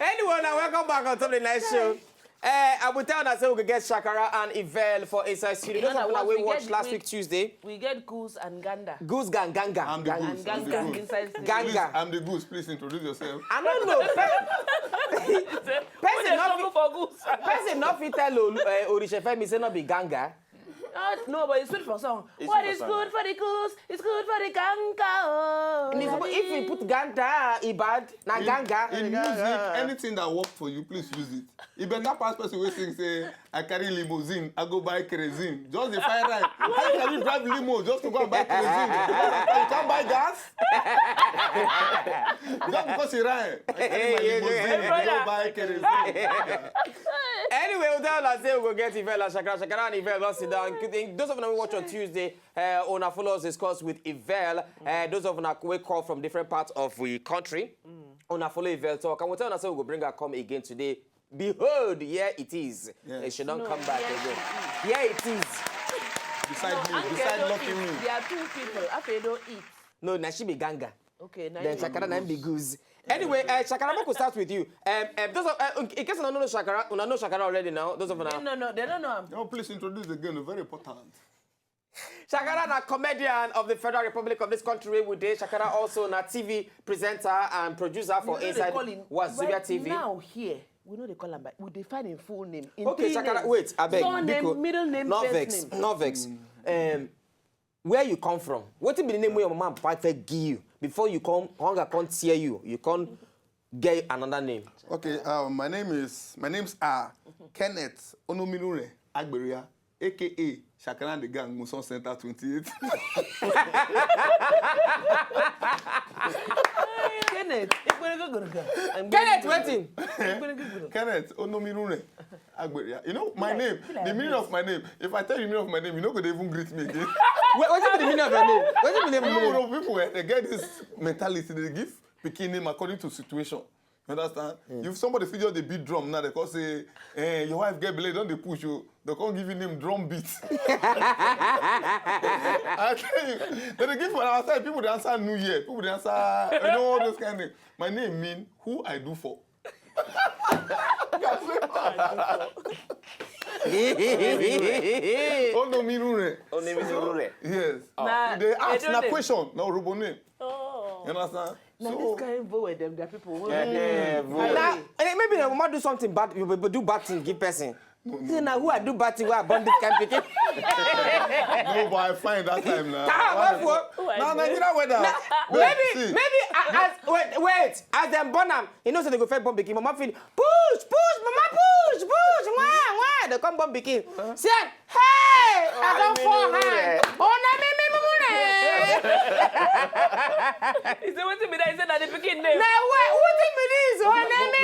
Anyway, now welcome back on Top of the Night Show. I will tell that we could get Shakara and Evelle for Inside Studio. Those of we watched last week Tuesday. We get Goose and Ganda. Goose Ganga. I'm the Goose. Ganga inside studio. Ganga. I'm the Goose. Please introduce yourself. I don't know. Person not fit tell Orishefemi say not be Ganga. No, but it's good for song. What is good for the goose is good for the ganga. Oh. If you put Ganga, Ibad, na Ganga. In music, anything that works for you, please use it. If better pass person will sing, say, I carry limousine, I go buy kerosene. Just the fire right. How can you drive limo just to go and buy kerosene? You can't buy gas? Just because you rhyme. I carry my limousine, I go buy kerosene. Anyway, we'll tell us, we'll get Evelle and Shakara. Shakara and Evelle, let's sit down. Those of them we watch on Tuesday, on our follow us discuss with Evelle. Those of them we call from different parts of the country. On our follow Evelle talk. And we'll tell us we'll bring her come again today. Behold, here it is. Yes. It should not come back again. Here it is. Beside me, beside Lucky Me. There are two people. After don't eat. No, now she be Ganga. Okay, now then Shakara and be Goose. Anyway, Shakara, we could start with you. Those of, in case you don't know Shakara, you know Shakara already now. Those of No, they don't know him. No, please introduce again. Very important. Shakara, a comedian of the Federal Republic of this country, with Shakara also a TV presenter and producer for Inside Wazobia TV. Now here. We know they call him, but we define him full name. Okay, Shakara, wait, I beg. Surname, middle name, first name. No vex. Where you come from? What be the name where your mom give you before you come? Hunger can't tear you. You can't get another name. Okay, my name's Kenneth Onominure Agberia, aka Shakara and the Gang, Muson Centre 28. Kenneth, waiting. Kenneth Onominure Agberia. You know my name, the meaning of my name. If I tell you the meaning of my name, you're not going to even greet me again. What's the meaning of your name? What's the meaning of your name? People, they get this mentality, they give picking name according to situation. You understand? If somebody feels the beat drum now, they can say, your wife get belay, don't they push you? They can't give you name drum beat. I tell you, then they give for outside, people they answer New Year, people they answer, all those kind of things. My name means who I do for. Onomirure. Yes. They ask na question, no robo name. You understand? Now this guy vote with them, there are people who maybe they will do something bad, you will do bad thing, give person. See now who I do bad thing, who I born this kind of people. No, but I find that time now. Now Nigeria weather. Maybe wait, as them born them, you know so they go first born pikin. Mama feel push, mama push, wah. They come born pikin. Say, hey, I don't fall hand. Oh na me. He said, what's it mean? He said that the pikin name. Now wait, what's it mean? Oh na me.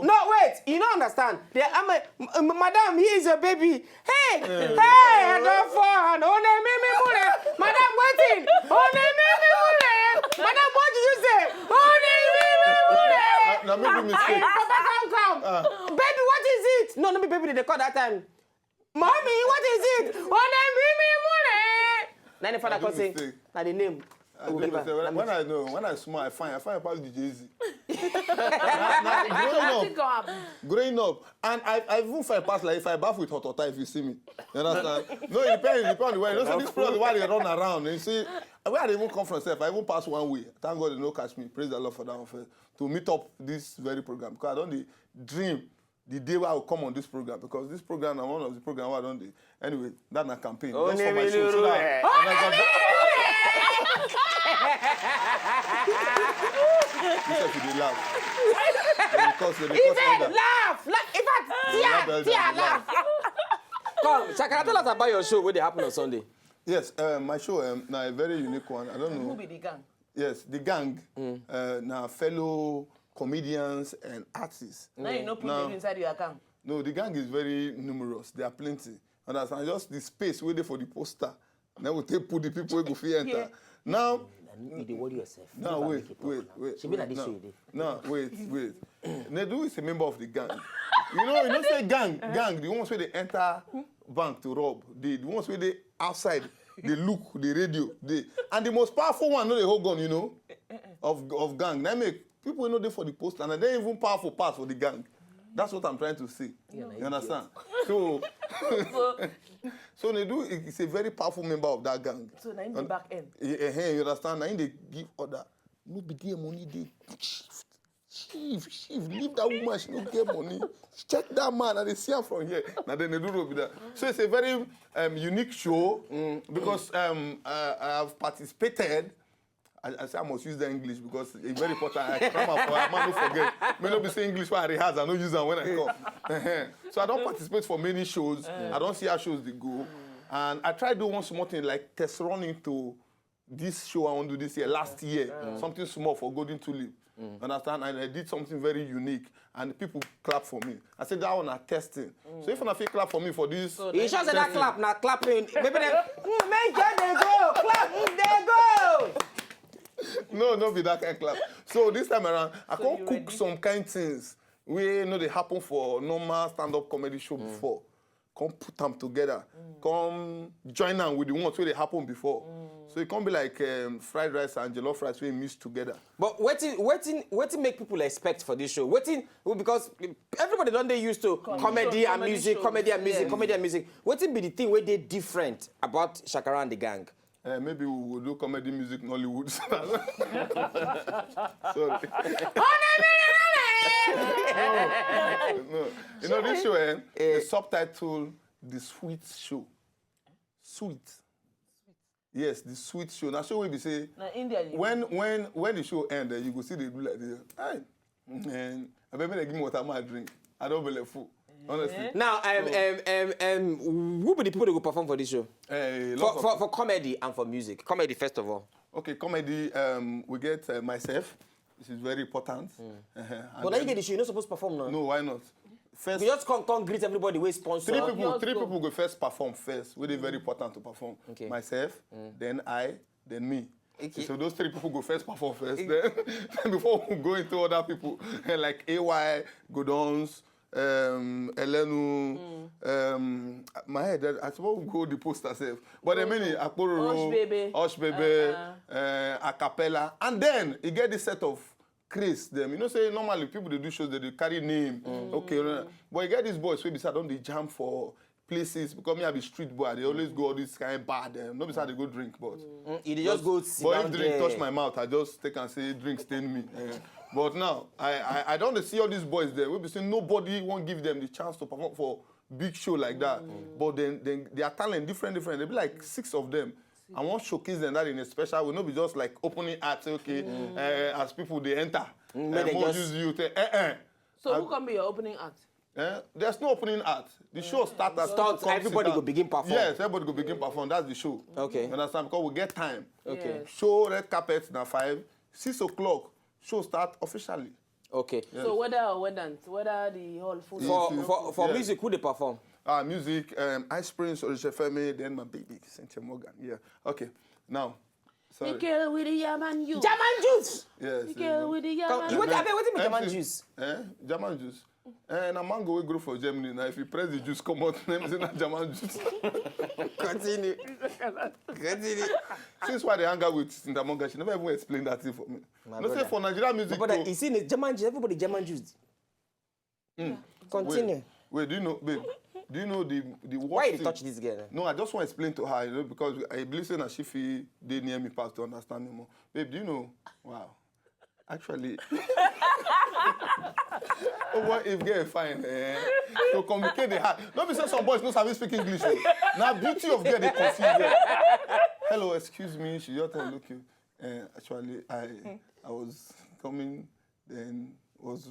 No, wait. You don't understand. Madam, he is a baby. Hey, I don't fall. Oh, madam, waiting. Oh, madam, what did you say? Oh, now make me mistake. Come. Baby, what is it? No, baby, they call that time. Mommy, what is it? Oh, then the father can say, now the name. When I smile, I find about the Jay-Z. Growing up, and I even find past like if I bath with hot water, if you see me, you understand? No, it depends on the way. You know, so this period why they run around, and you see, where I even come from, self, I even pass one way. Thank God they don't catch me. Praise the Lord for that one first. To meet up this very program, because I don't dream the day where I will come on this program, because this program is one of the programs where I don't do. Anyway, that's a campaign. Oh, just for my show. You said you laugh. He said laugh. In fact, Tia, laugh. Come, Shakara, tell us about your show. What they happen on Sunday? Yes, my show now a very unique one. I don't know. Who be the gang? Yes, the gang. Now fellow comedians and artists. Now you know put them inside your gang. No, the gang is very numerous. There are plenty. Understand? Just the space waiting for the poster. Then we take put the people who go fit enter. Now. You worry yourself. No, wait. She be like this way. No, wait. Nedu is a member of the gang. You know, say gang, the ones where they enter bank to rob, the ones where they outside, they look, the radio, and the most powerful one, not the whole gun, you know, of gang. That make People who know they for the post and they even powerful parts for the gang. That's what I'm trying to say. You understand? So Nedu is a very powerful member of that gang. So now in the back end. You understand? Now they give order. No be there money they Chief, leave that woman, she don't get money. Check that man and they see her from here. Now then they do that. So it's a very unique show because I have participated. I say I must use the English because it's very important. I come up, I might not forget. May not be saying English for the house, I don't use them when I come. So I don't participate for many shows. I don't see how shows they go. And I try to do one small thing like test running to this show I want to do this year, last year. Something small for Golden Tulip. Understand? And I did something very unique, and people clap for me. I said that one are testing. So if you clap for me for this, so you should say that clap, now clapping. Maybe they make they go, clap, they go. No be that kind of clap. So this time around, I can't cook some kind of things we know they happen for normal stand-up comedy show before. Come put them together. Come join them with the ones where they happened before. So it can't be like fried rice and jollof rice we mix together. But what make people expect for this show? Because everybody don't they used to comedy and music. What be the thing where they different about Shakara and the gang? Maybe we will do comedy music Nollywood. Sorry. No. You know this show, the subtitle, The Sweet Show. Sweet. Yes, the sweet show. Now show will be say India, when the show end, you go see they do like this. Hey, and I bet they give me water my drink. I don't believe food. Honestly. Now, who be the people that go perform for this show? For comedy and for music. Comedy first of all. Okay, comedy. We get myself. This is very important. But now you get the show. You're not supposed to perform now. No, why not? First, we just come greet everybody. We sponsor. Three people go first perform first. Which is very important to perform. Okay. Myself, then I, then me. Okay. So those three people go first perform first. Then before we go into other people like AY, Godons, Elenu, my head. I suppose we go the poster self. But the many Akpororo, Osh Baby, Acapella, and then you get this set of. Chris them. You know, say normally people they do shows they carry name. Okay, but you get these boys who beside don't they jam for places because me I be street boy. They always go all this kind of bad. No beside they go drink, but you just go sit but down if drink touch my mouth, I just take and say drink stain me. But now I don't see all these boys there. We be saying nobody won't give them the chance to perform for big show like that. But then their talent different. They be like 6 of them. I want to showcase them that in a special way. Not be just like opening acts, okay, as people they enter. More use you. So who can be your opening act? There's no opening act. The show starts everybody go begin perform. Yes, everybody go begin perform. That's the show. Okay. You understand? Because we get time. Okay. Yes. Show red carpet now 5, 6 o'clock. Show start officially. Okay. Yes. So whether the whole full for music, who they perform? Music, Ice Prince, Orisha Femi, then my baby, Cynthia Morgan. Yeah. Okay. Now. Sorry. The girl with the Yaman juice. Yaman juice! Yes. The girl with the Yaman juice. What is Yaman juice? Yaman juice. And a mango will grow for Germany. Now, if you press the juice, come out, name is not Yaman juice. Continue. Since why they hang out with Cynthia Morgan, she never even explained that thing for me. No, say for Nigerian music. But you see, Yaman juice, everybody Yaman juice. Continue. Wait, do you know, babe? Do you know the worst why you touch this girl? No, I just want to explain to her, you know, because I believe that she feel they near me past to understand me more. Babe, do you know? Wow. Actually, what if girl fine? To communicate the heart. Don't be saying some boys don't have to speak English. Now, beauty of girl they confuse them. Hello, excuse me. She just look you. Actually, I was coming, then was.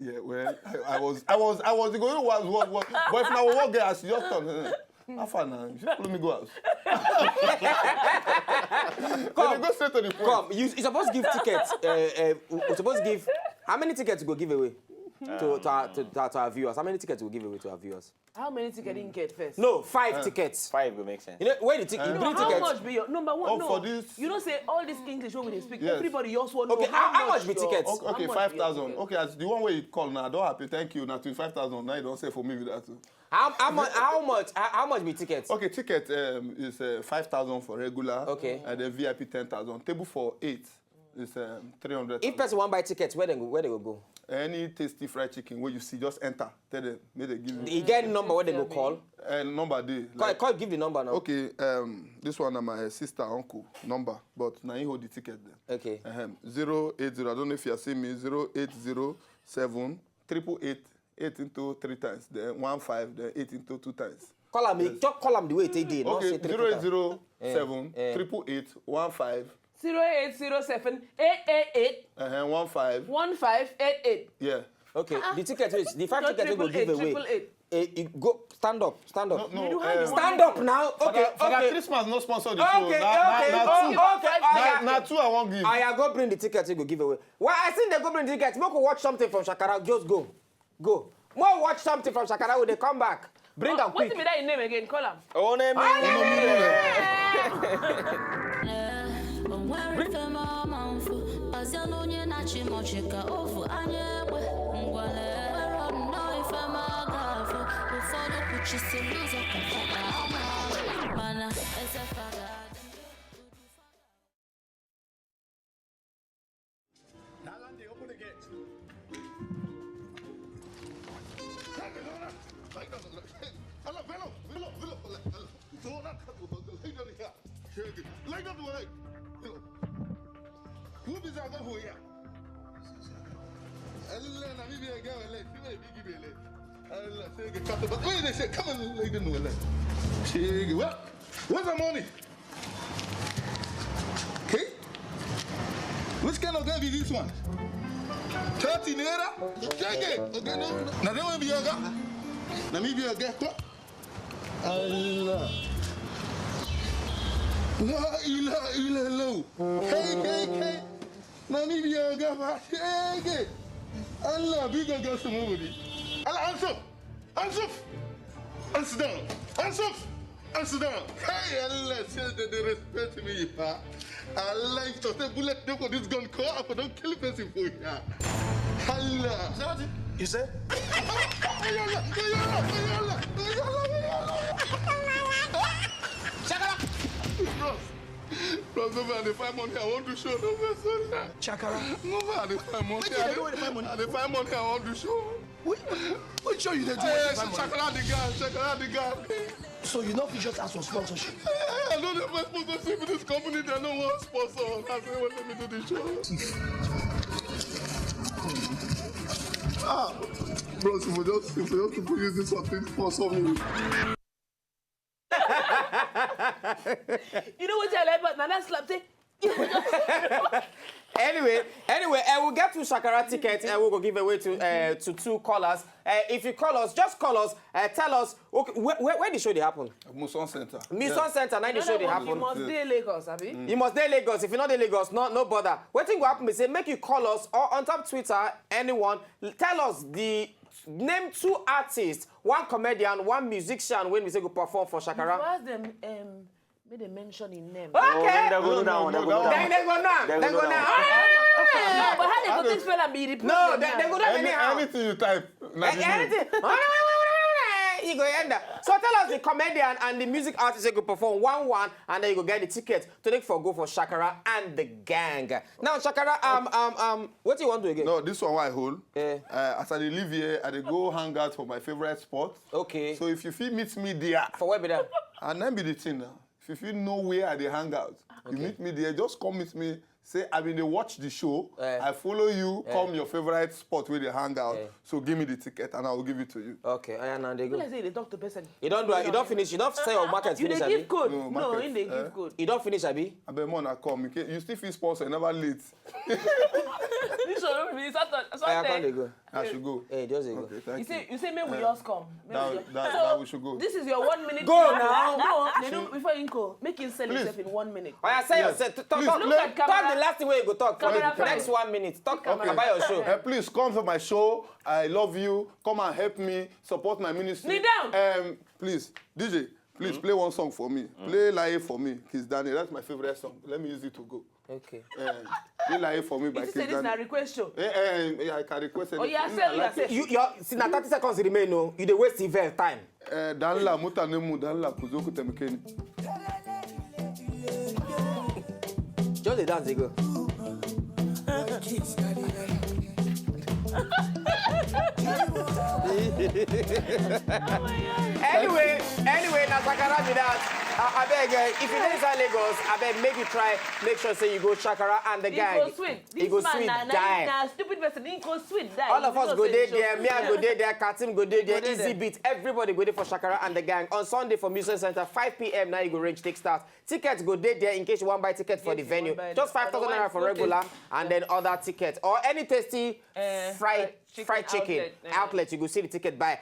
Yeah, well, I was going to was but if now we walk there, I see just turn. How far now? You follow me go out. Come, go straight to the point. Come, you supposed to give tickets. You supposed to give. How many tickets you go give away to our viewers? How many tickets you go give away to our viewers? How many tickets you get first? No, 5 tickets. 5 will make sense. You know, where the ticket? You bring tickets. How much be your number one? No, for this. You don't say all this English when they speak. Yes. Everybody else want to know. Okay, how much be tickets? Okay, 5,000. Okay, as the one way you call now, I don't happy. Thank you. Now 25,000. Now you don't say for me with that too. How much be tickets? Okay, ticket is 5,000 for regular. Okay. And then VIP 10,000. Table for 8. It's 300. If person want buy tickets, where they go? Any tasty fried chicken where you see, just enter. Tell them, may they give you. You get number where they go call? Number day. Call, give the number now. Okay, this one is my sister, uncle number, but now he hold the ticket then. Okay. 080, I don't know if you are seeing me, 0807 888 8 into 3 times, then 15, then 8 into 2 times. Call him, just call him the way they did. Okay, 0807 888 15. 0807 888 1588. Yeah. Okay, the ticket is the 5 tickets we will give away. Go stand up. No, stand up now. Okay, for that Christmas, no sponsor the show. Okay. Now 2 I won't give. I go bring the tickets you go give away. Well, I think they go bring the tickets. More go watch something from Shakara. Just go. More watch something from Shakara when they come back. Bring them quick. What's the name again? Call him. Oh, name. Open the gate. Where's the money? Okay. Which kind of girl is this one? 30 naira? Take it. Okay, no. Now they want to be your girl. Let me be your girl. Allah. La ilaha illallah. Hey. Let me be your girl. Take it. Allah, be your girl somebody. Allah, answer down. Answer down. Hey, Allah, say that they respect me. Allah, if you say bullet, don't go this gun call up, don't kill a person for you. Allah. Is that what you say? Bro, no man, they find money, I want to show no person. Shakara. No man, they find money. They find money, I want to show. What show you they do? Shakara the guy. So you know if you just ask for sponsorship? I don't have my sponsorship with this company, they don't want sponsor. That's why they let me do the show. Bro, if we just use this one to sponsor me. You know what I like about Nana Slap? Anyway, we'll get to Shakara tickets and we'll go give away to 2 callers. If you call us, just call us, tell us, okay, where the show they happen? Muson Centre. Muson Centre, now the show they happen. You must stay Lagos, Abi. You must stay Lagos. If you're not in Lagos, no bother. What thing will happen is say, make you call us or on top Twitter, anyone, tell us name 2 artists, 1 comedian, 1 musician when we say go perform for Shakara. You ask them, may they mention in name. Okay. Then go now. Then go now. No, but how they go this fella be the No, they go down anyhow. Anything you type. Anything. You go end up. So tell us the comedian and the music artist they go perform 1-1 and then you go get the ticket to take for go for Shakara and the gang. Now Shakara, what do you want to do again? No, this one I hold. Yeah. As I live here, I dey go hang out for my favorite spot. Okay. So if you feel meet me there, For where be that? and then be the thing now. If you feel know where I dey hang out, you meet me there, just come meet me. Say, I mean, they watch the show. I follow you. Come your favorite spot where they hang out. So give me the ticket and I will give it to you. Okay, now they go. Let's say they talk to person. You don't finish. You don't say your market You finish, they Abi. give code. No, No, market, in they give code. You don't finish, Abi. I bet more come. You still feel sponsor, never late. This show don't be I can't they go. I should go. Hey, just go. Okay, thank you. You say, may we just come. That we should go. This is your 1 minute. Go now. No, they do before you go. Make him sell himself in 1 minute. Oh, I say yourself. Talk look at camera. the last thing where you go talk. Camera For the next 1 minute. Talk about your show. Please come for my show. I love you. Come and help me support my ministry. Kneel down. Please, DJ, please play 1 song for me. Play Laye for me, Kiss Danny. That's my favorite song. Let me use it to go. Okay. Play Laye for me by You Kiss say this is a Danny. request show. Yeah, I can request anything. Oh, yeah, say. See, now 30 seconds remain. No, you dey waste Evelle time. Danla mutanemu danla kuzoku temkeni. Just the dance, they go. Anyway, now Shakara be that. I beg, if you know inside Lagos, I beg, make sure say you go Shakara and the gang. He go sweet. He go sweet, die. Nah, stupid person, he go sweet, die. All of us go there, me I go there, Katim go there, IzyBeatz, everybody go there for Shakara and the gang. On Sunday for Muson Centre, 5 p.m. now you go range take start. Tickets go there in case you want to buy ticket for the venue. Just 5,000 naira for regular and then other tickets. Or any tasty fried chicken outlet, you go see the ticket buy.